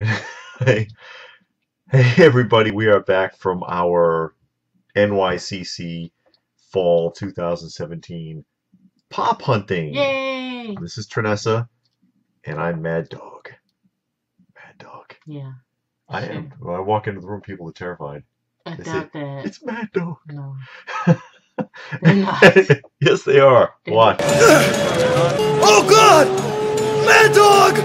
Hey, hey everybody, we are back from our NYCC Fall 2017 pop hunting. Yay! This is Trinessa, and I'm Mad Dog. Mad Dog. Yeah, I sure. am. When I walk into the room, people are terrified. I They say, doubt that. "It's Mad Dog." No, they're not. Yes, they are. They're Watch. Oh God! Mad Dog!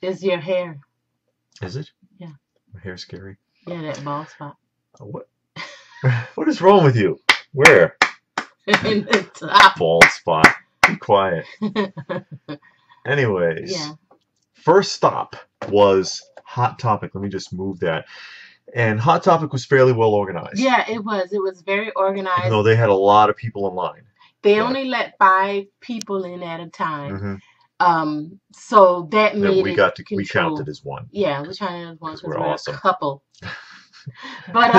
It's your hair. Is it? Yeah. My hair's scary. Yeah, that bald spot. What? What is wrong with you? Where? In the top. Bald spot. Be quiet. Anyways, Yeah. first stop was Hot Topic. Let me just move that. And Hot Topic was fairly well organized. Yeah, it was. It was very Even organized. though they had a lot of people in line. They only let 5 people in at a time. Mm-hmm. So that made we it got to we control. counted as one. Yeah, we counted as one because we're we're awesome. a couple. But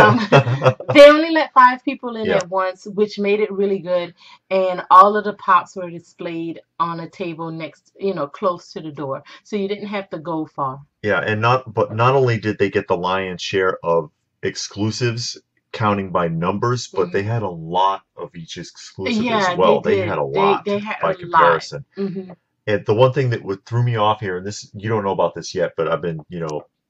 they only let 5 people in at once, which made it really good. And all of the pops were displayed on a table next, close to the door, so you didn't have to go far. Yeah, and not only did they get the lion's share of exclusives, counting by numbers, but they had a lot of each exclusive as well. They had a lot They had by a comparison. lot. Mm-hmm. And the one thing that threw me off here, and this you don't know about this yet, but I've been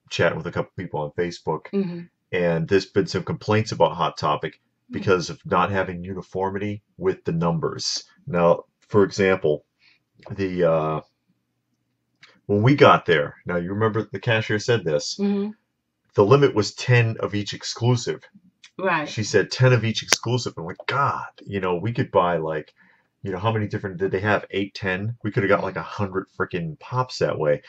chatting with a couple people on Facebook. Mm-hmm. And there's been some complaints about Hot Topic because of not having uniformity with the numbers. Now, for example, when we got there, now you remember the cashier said this, the limit was 10 of each exclusive. Right. She said 10 of each exclusive. I'm like, God, we could buy like, how many different, did they have 8, 10? We could have got like 100 freaking pops that way.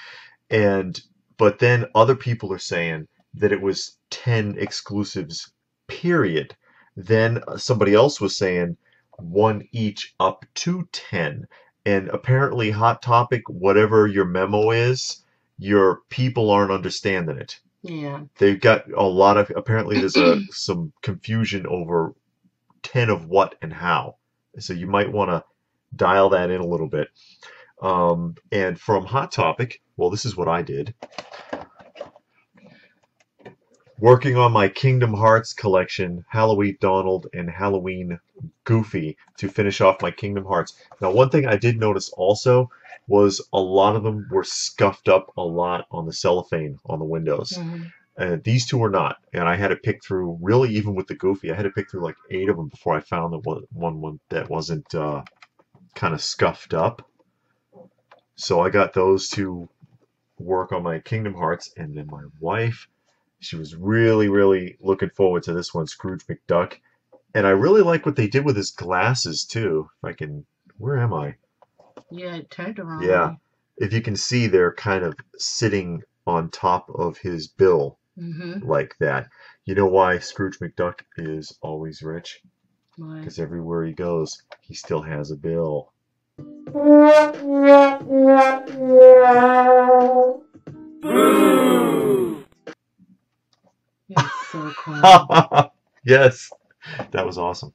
But then other people are saying that it was 10 exclusives, period. Then somebody else was saying 1 each up to 10. And apparently Hot Topic, whatever your memo is, your people aren't understanding it. Yeah. They've got a lot of, apparently there's some confusion over 10 of what and how. So you might want to dial that in a little bit. And from Hot Topic, well, this is what I did. Working on my Kingdom Hearts collection, Halloween Donald and Halloween Goofy, to finish off my Kingdom Hearts. Now, one thing I did notice also was a lot of them were scuffed up a lot on the cellophane on the windows. And these two were not. And I had to pick through, really, even with the Goofy, I had to pick through like 8 of them before I found the one that wasn't kind of scuffed up. So I got those to work on my Kingdom Hearts, and then my wife, she was really, really looking forward to this one, Scrooge McDuck. And I really like what they did with his glasses, too. If I can... Where am I? Yeah, it turned around. Yeah. If you can see, they're kind of sitting on top of his bill like that. You know why Scrooge McDuck is always rich? Why? Because everywhere he goes, he still has a bill. Boo! It's so cool. Yes, that was awesome.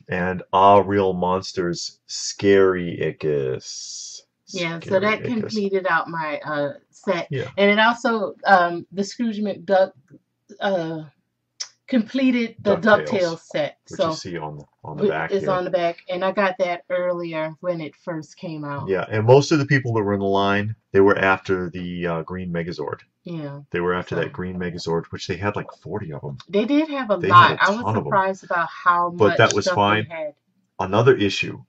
And All Real Monsters, Scary Ickus. Yeah, so that completed out my set. Yeah. And it also, the Scrooge McDuck completed the DuckTales set. Which so you see on the back It's here. on the back. And I got that earlier when it first came out. Yeah, and most of the people that were in the line, they were after the Green Megazord. Yeah. They were after that Green Megazord, which they had like 40 of them. They did have a They lot. had a I was ton of them. surprised about how But much that was stuff fine. they had. Another issue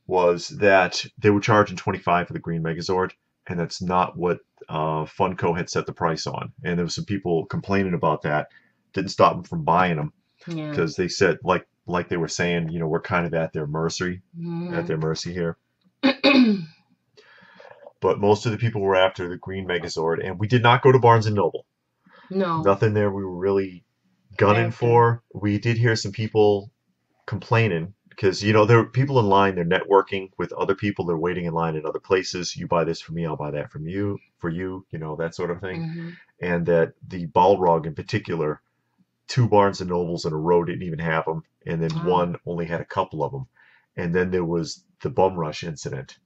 was that they were charging $25 for the Green Megazord, and that's not what Funko had set the price on. And there was some people complaining about that. Didn't stop them from buying them because they said, like they were saying, we're kind of at their mercy, here. But most of the people were after the Green Megazord, and we did not go to Barnes & Noble. No. Nothing there we were really gunning for. We did hear some people complaining because, there were people in line, they're networking with other people, they're waiting in line in other places. You buy this for me, I'll buy that for you, that sort of thing. And that the Balrog in particular, 2 Barnes & Nobles in a row didn't even have them, and then one only had a couple of them. And then there was the bum rush incident.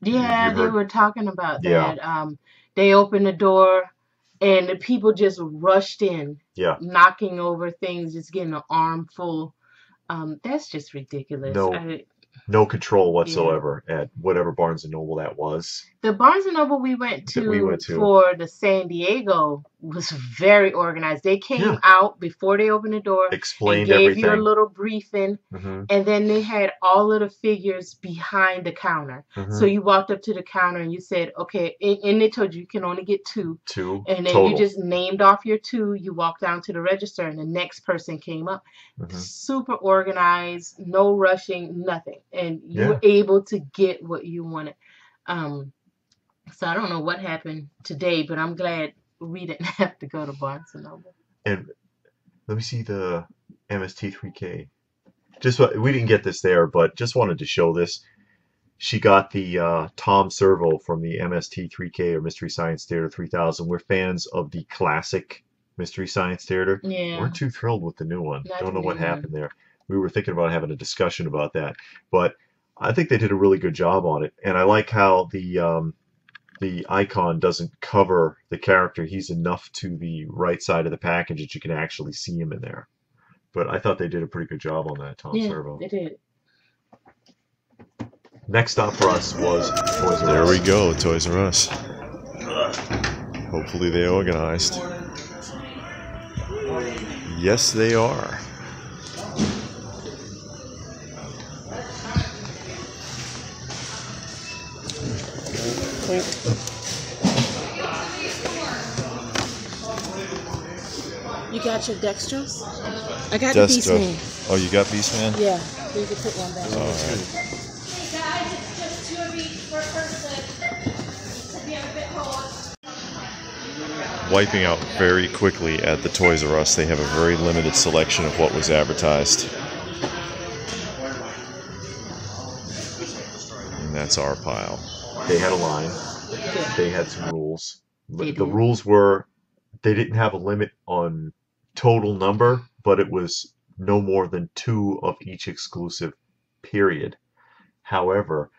Yeah, You they heard? were talking about Yeah, that. They opened the door and the people just rushed in, yeah. knocking over things, just getting an armful. That's just ridiculous. No, no control Yeah. whatsoever at whatever Barnes and Noble that was The Barnes and Noble we went that we to went to. for the San Diego was very organized. They came Yeah, out before they opened the door and explained gave you a everything. little briefing, Hmm. and then they had all of the figures behind the counter. So Hmm. you walked up to the counter and you said, okay, and they told you can only get two. Two And then you total. just named off your two. You walked down to the register, and the next person came up. Hmm. Super organized, no rushing, nothing. And you Yeah, were able to get what you wanted. Um, so I don't know what happened today, but I'm glad we didn't have to go to Barnes and Noble. and let me see the MST3K. Just what we didn't get this there, but just wanted to show this. She got the Tom Servo from the MST3K or Mystery Science Theater 3000. We're fans of the classic Mystery Science Theater. Yeah, Weren't too thrilled with the new one. not Don't the know what new one. happened there. We were thinking about having a discussion about that, but I think they did a really good job on it. And I like how the icon doesn't cover the character. He's enough to the right side of the package that you can actually see him in there. But I thought they did a pretty good job on that, Tom Yeah, Servo. they did. Next stop for us was Toys R Us. There we go, Toys R Us. Hopefully they organized. Yes, they are. You got your dextrose? I got the Beast Man. Oh, you got Beast Man? Yeah, so you can put one back. All right. Guys, it's just 2 of each per person. We have a bit hold. Wiping out very quickly at the Toys R Us. They have a very limited selection of what was advertised. And that's our pile. They had a line. They had some rules. They The did. rules were they didn't have a limit on total number, but it was no more than 2 of each exclusive, period. However,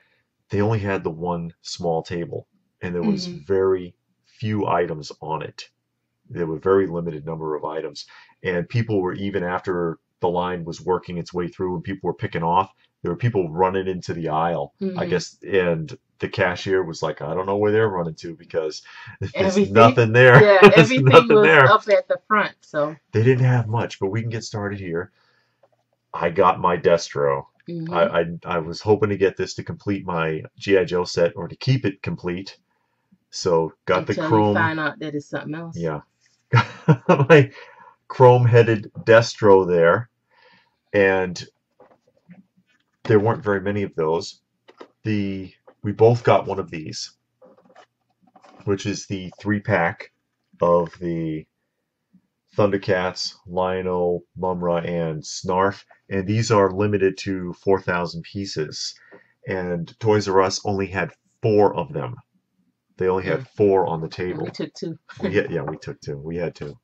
they only had the one small table, and there was very few items on it. There were very limited number of items, and people were, even after the line was working its way through and people were picking off, there were people running into the aisle, I guess, and the cashier was like, I don't know where they're running to because there's nothing there. Yeah, There's everything nothing was there. up at the front. So They didn't have much, but we can get started here. I got my Destro. I was hoping to get this to complete my G.I. Joe set or to keep it complete. So got the until chrome. you find out that it's something else. Yeah. My chrome-headed Destro there. And there weren't very many of those. We both got one of these, which is the 3-pack of the Thundercats, Lion-O, Mumra, and Snarf. And these are limited to 4,000 pieces. And Toys R Us only had 4 of them. They only had 4 on the And table. we took 2. Yeah, we took 2. We had 2.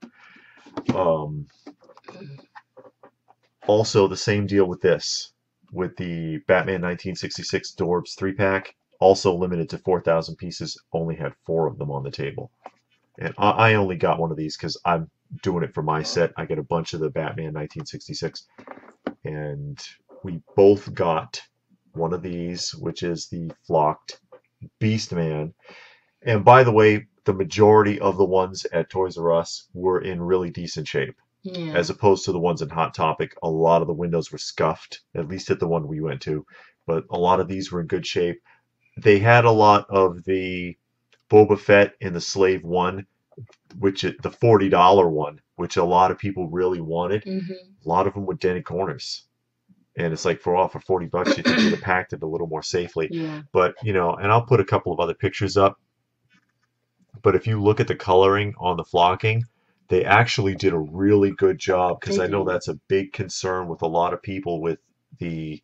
Also, the same deal with this. With the Batman 1966 Dorbs 3-pack, also limited to 4,000 pieces, only had 4 of them on the table. And I only got one of these because I'm doing it for my set. I get a bunch of the Batman 1966. And we both got one of these, which is the flocked Beastman. And by the way, the majority of the ones at Toys R Us were in really decent shape. Yeah. As opposed to the ones in Hot Topic, a lot of the windows were scuffed, at least at the one we went to. But a lot of these were in good shape. They had a lot of the Boba Fett in the Slave 1, which is the $40 one, which a lot of people really wanted. A lot of them with dented corners. And it's like, for $40, you think you'd have packed it a little more safely. Yeah. But, you know, and I'll put a couple of other pictures up. But if you look at the coloring on the flocking, they actually did a really good job, because I know that's a big concern with a lot of people with the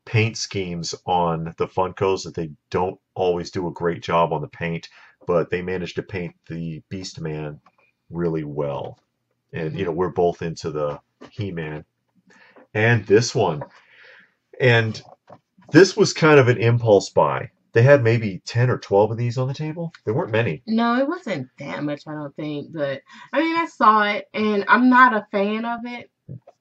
paint schemes on the Funkos, that they don't always do a great job on the paint, but they managed to paint the Beastman really well. And, you know, we're both into the He-Man. And this one. And this was kind of an impulse buy. They had maybe 10 or 12 of these on the table. There weren't many. No, it wasn't that much, I don't think. But I mean, I saw it, and I'm not a fan of it.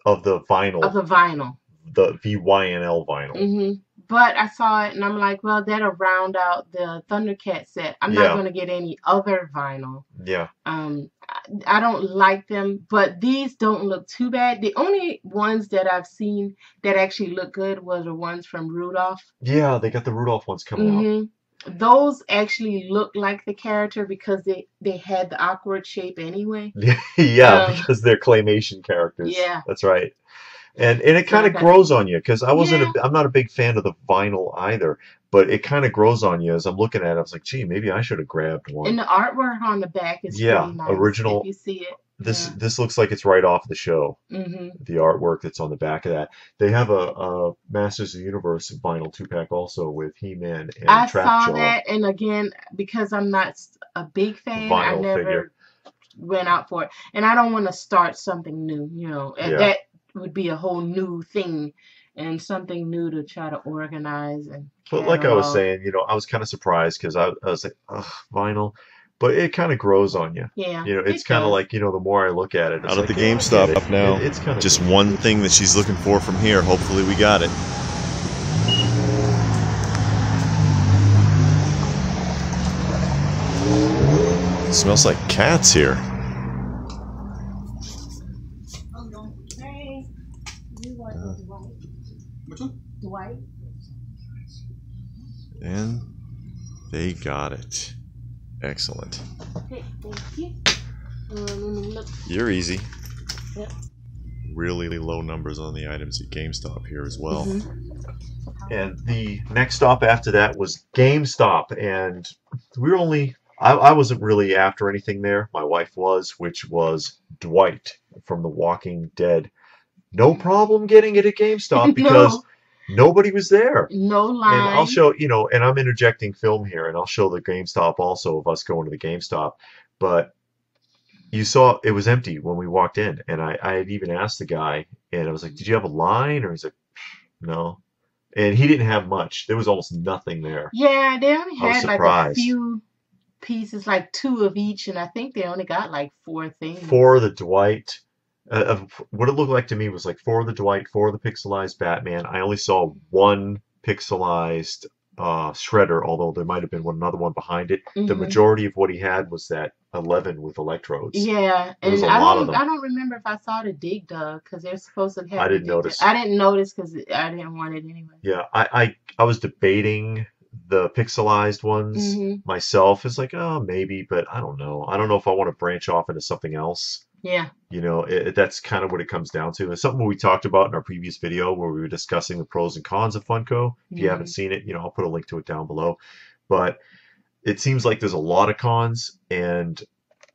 Of the vinyl. Of the vinyl. The VYNL vinyl. But I saw it, and I'm like, well, that'll round out the Thundercat set. I'm not going to get any other vinyl. Yeah. I don't like them, but these don't look too bad. The only ones that I've seen that actually look good were the ones from Rudolph. Yeah, they got the Rudolph ones coming out. Those actually look like the character because they had the awkward shape anyway. Yeah, because they're claymation characters. Yeah. That's right. And it kind of grows on you, because I'm not a big fan of the vinyl either, but it kind of grows on you as I'm looking at it. I was like, gee, maybe I should have grabbed one. And the artwork on the back is pretty nice, original. if you see it. This looks like it's right off the show. The artwork that's on the back of that. They have a Masters of the Universe vinyl 2-pack also with He-Man and Trapjaw. I saw that, and again, because I'm not a big fan, I never went out for it. And I don't want to start something new, you know. And that would be a whole new thing and something new to try to organize and But like I was saying, you know, I was kind of surprised because I was like, ugh, vinyl. But it kind of grows on you. Yeah. You know, it's kind of like, you know, the more I look at it. Out at the GameStop up now. It's kind of just one thing that she's looking for from here. Hopefully we got it. It smells like cats here. Hey, you want Dwight? Which one? Dwight? And they got it. Excellent. Okay, thank you. Let me look. You're easy. Yep. Really low numbers on the items at GameStop here as well. And the next stop after that was GameStop, and we were only I wasn't really after anything there. My wife was, which was Dwight from The Walking Dead. No problem getting it at GameStop because nobody was there. No line. And I'll show, you know, and I'm interjecting film here, and I'll show the GameStop also of us going to the GameStop. But you saw it was empty when we walked in, and I had even asked the guy, and I was like, "Did you have a line?" Or he's like, "No." And he didn't have much. There was almost nothing there. Yeah, they only had like a surprised. few pieces, like 2 of each, and I think they only got like 4 things. 4 of the Dwight. What it looked like to me was like 4 of the Dwight, 4 of the pixelized Batman. I only saw 1 pixelized Shredder, although there might have been another one behind it. The majority of what he had was that 11 with electrodes. Yeah, There was and a lot of them. I don't remember if I saw the Dig Dug because they're supposed to have. I didn't notice. I didn't notice because I didn't want it anyway. Yeah, I was debating the pixelized ones myself. It's like, oh, maybe, but I don't know. I don't know if I want to branch off into something else. Yeah. You know, that's kind of what it comes down to. It's something we talked about in our previous video where we were discussing the pros and cons of Funko. If you haven't seen it, you know, I'll put a link to it down below. But it seems like there's a lot of cons, and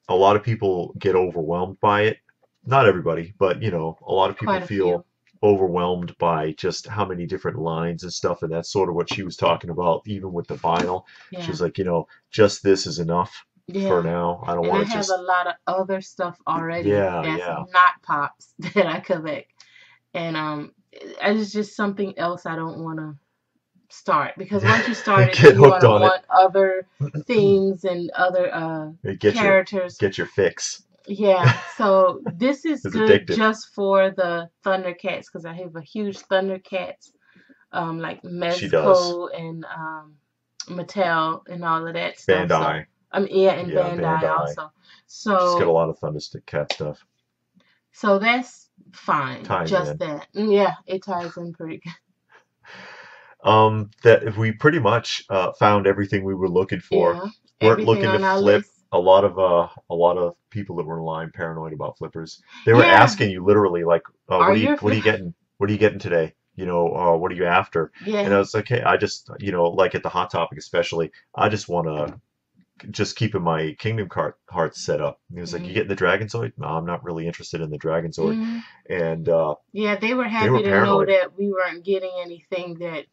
a lot of people get overwhelmed by it. Not everybody, but, you know, a lot of people feel overwhelmed by just how many different lines and stuff, and that's sort of what she was talking about, even with the vinyl. Yeah. She's like, you know, just this is enough. For now, I don't want to just. I have a lot of other stuff already that's not pops that I collect, and it's just something else I don't want to start because once you start it, you want other things and other characters. Get your fix. Yeah, so this is good just for the Thundercats because I have a huge Thundercats, like Mezco and Mattel and all of that stuff. Bandai. And Bandai also. So just got a lot of Thundercat stuff. So that's fine. Just that. Yeah, it ties in pretty good. That we pretty much found everything we were looking for. Yeah, weren't looking to flip. A lot of people that were in line paranoid about flippers. They were asking you literally like, what are you getting? What are you getting today? You know, what are you after? Yeah. And I was like, hey, I just, you know, like at the Hot Topic especially, I just want to just keeping my Kingdom Hearts set up. He was like, you getting the Dragonzoid? No, I'm not really interested in the Dragonzoid. And yeah, they were happy to know that we weren't getting anything that,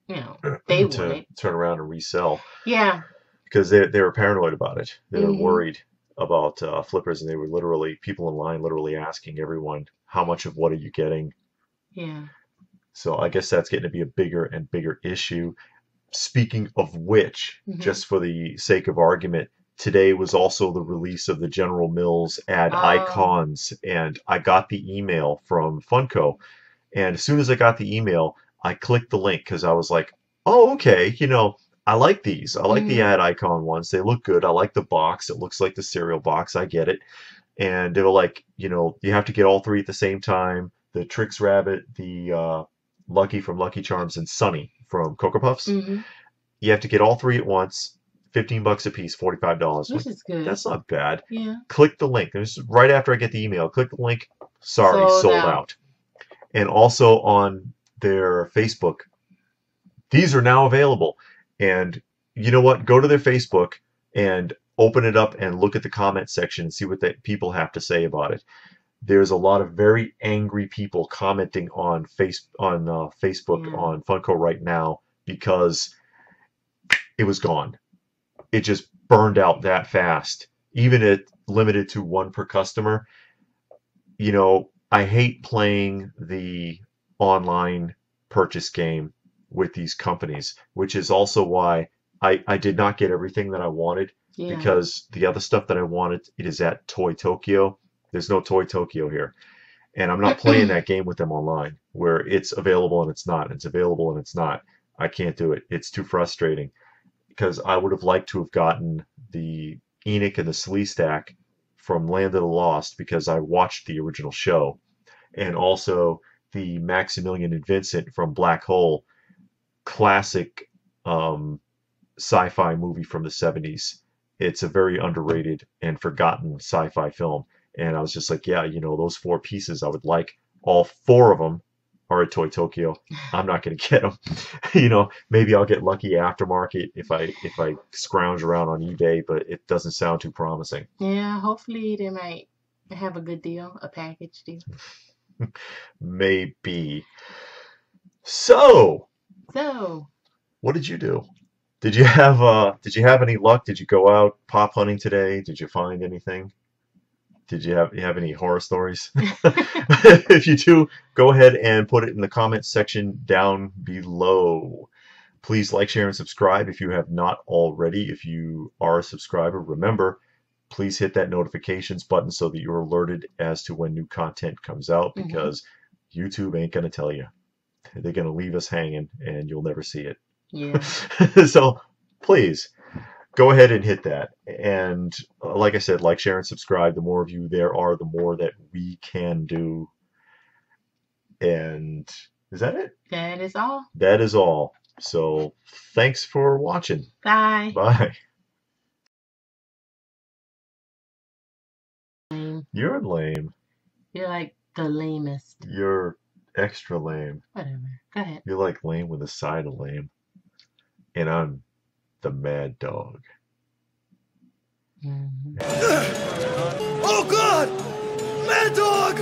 you know, they wanted. Turn around and resell. Yeah. Because they were paranoid about it. They were worried about flippers, and they were people in line literally asking everyone, how much of what are you getting? Yeah. So I guess that's getting to be a bigger and bigger issue. speaking of which, just for the sake of argument, today was also the release of the General Mills ad icons, and I got the email from Funko, and as soon as I got the email, I clicked the link because I was like, oh, okay, you know, I like these. I like the ad icon ones. They look good. I like the box. It looks like the cereal box. I get it. And they were like, you know, you have to get all three at the same time. The Trix Rabbit, the Lucky from Lucky Charms, and Sunny from Cocoa Puffs. You have to get all three at once. $15 a piece, $45. Which is good. That's not bad. Yeah. Click the link. This is right after I get the email. Click the link. Sorry, sold out. And also on their Facebook, these are now available. And you know what? Go to their Facebook and open it up and look at the comment section and see what the people have to say about it. There's a lot of very angry people commenting on Facebook on Funko right now because it was gone. It just burned out that fast. Even it limited to one per customer. You know, I hate playing the online purchase game with these companies, which is also why I did not get everything that I wanted, because the other stuff that I wanted, it is at Toy Tokyo. There's no Toy Tokyo here. And I'm not playing that game with them online, where it's available and it's not. It's available and it's not. I can't do it. It's too frustrating. Because I would have liked to have gotten the Enoch and the Sleestack from Land of the Lost, because I watched the original show. And also the Maximilian and Vincent from Black Hole, classic sci-fi movie from the 70s. It's a very underrated and forgotten sci-fi film. And I was just like, yeah, you know, those 4 pieces I would like. All 4 of them are at Toy Tokyo. I'm not going to get them. You know, maybe I'll get lucky aftermarket if I scrounge around on eBay, but it doesn't sound too promising. Yeah, hopefully they might have a good deal, a package deal. Maybe. So, what did you do? Did you have any luck? Did you go out pop hunting today? Did you find anything? Did you have any horror stories? If you do, go ahead and put it in the comments section down below. Please like, share, and subscribe if you have not already. If you are a subscriber, remember, please hit that notifications button so that you're alerted as to when new content comes out, because YouTube ain't going to tell you. They're going to leave us hanging and you'll never see it. Yeah. So please go ahead and hit that. And like I said, like, share, and subscribe. The more of you there are, the more that we can do. And is that it? That is all. That is all. So thanks for watching. Bye. Bye. Lame. You're lame. You're like the lamest. You're extra lame. Whatever. Go ahead. You're like lame with a side of lame. And I'm the mad dog. Oh God! Mad Dog!